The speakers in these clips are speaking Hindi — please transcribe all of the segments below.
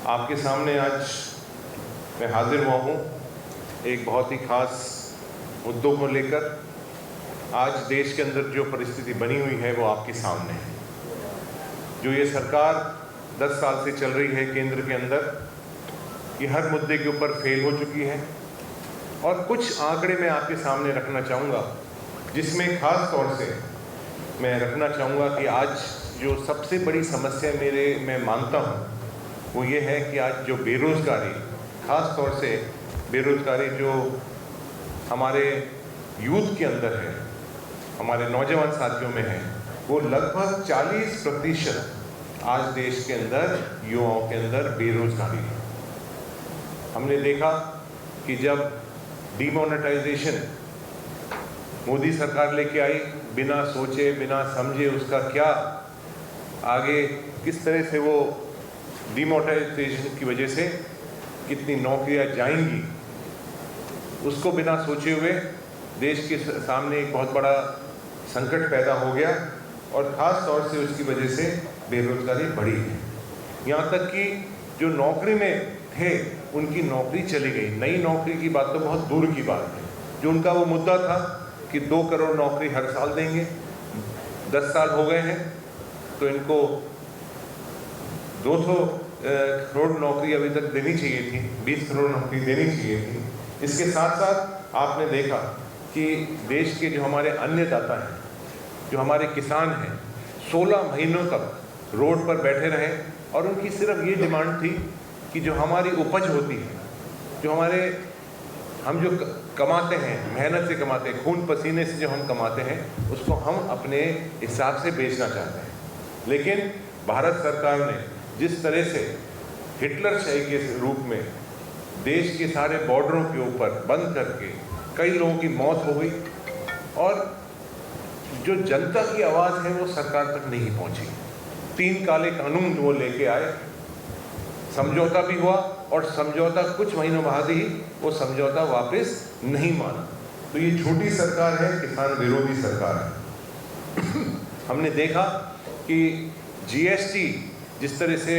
आपके सामने आज मैं हाजिर हुआ हूँ एक बहुत ही खास मुद्दों को लेकर। आज देश के अंदर जो परिस्थिति बनी हुई है वो आपके सामने है। जो ये सरकार 10 साल से चल रही है केंद्र के अंदर, ये हर मुद्दे के ऊपर फेल हो चुकी है। और कुछ आंकड़े मैं आपके सामने रखना चाहूँगा, जिसमें खास तौर से मैं रखना चाहूँगा कि आज जो सबसे बड़ी समस्या मैं मानता हूँ वो ये है कि आज जो बेरोज़गारी, खास तौर से बेरोज़गारी जो हमारे यूथ के अंदर है, हमारे नौजवान साथियों में है, वो लगभग 40% आज देश के अंदर युवाओं के अंदर बेरोज़गारी है। हमने देखा कि जब डिमोनेटाइजेशन मोदी सरकार लेके आई, बिना सोचे बिना समझे उसका क्या आगे किस तरह से वो डिमोनेटाइजेशन की वजह से कितनी नौकरियां जाएंगी, उसको बिना सोचे हुए देश के सामने एक बहुत बड़ा संकट पैदा हो गया और ख़ास तौर से उसकी वजह से बेरोज़गारी बढ़ी है। यहाँ तक कि जो नौकरी में थे उनकी नौकरी चली गई। नई नौकरी की बात तो बहुत दूर की बात है। जो उनका वो मुद्दा था कि 2 करोड़ नौकरी हर साल देंगे, 10 साल हो गए हैं तो इनको 200 करोड़ नौकरी अभी तक देनी चाहिए थी, 20 करोड़ नौकरी देनी चाहिए थी। इसके साथ साथ आपने देखा कि देश के जो हमारे अन्नदाता हैं, जो हमारे किसान हैं, 16 महीनों तक रोड पर बैठे रहे और उनकी सिर्फ ये डिमांड थी कि जो हमारी उपज होती है, जो हम जो कमाते हैं, मेहनत से कमाते हैं, खून पसीने से जो हम कमाते हैं, उसको हम अपने हिसाब से बेचना चाहते हैं। लेकिन भारत सरकार ने जिस तरह से हिटलरशाही के रूप में देश के सारे बॉर्डरों के ऊपर बंद करके कई लोगों की मौत हो गई और जो जनता की आवाज़ है वो सरकार तक नहीं पहुंची। 3 काले कानून वो लेके आए, समझौता भी हुआ और समझौता कुछ महीनों बाद ही वो समझौता वापस नहीं माना। तो ये झूठी सरकार है, किसान विरोधी सरकार है। हमने देखा कि जीएसटी जिस तरह से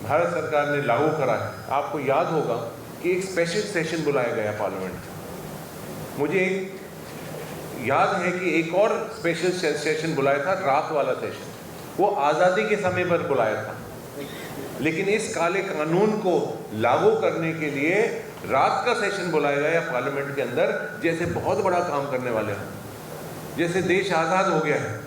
भारत सरकार ने लागू करा है, आपको याद होगा कि एक स्पेशल सेशन बुलाया गया पार्लियामेंट में। मुझे याद है कि एक और स्पेशल सेशन बुलाया था, रात वाला सेशन, वो आज़ादी के समय पर बुलाया था। लेकिन इस काले कानून को लागू करने के लिए रात का सेशन बुलाया गया पार्लियामेंट के अंदर, जैसे बहुत बड़ा काम करने वाले हों, जैसे देश आज़ाद हो गया है।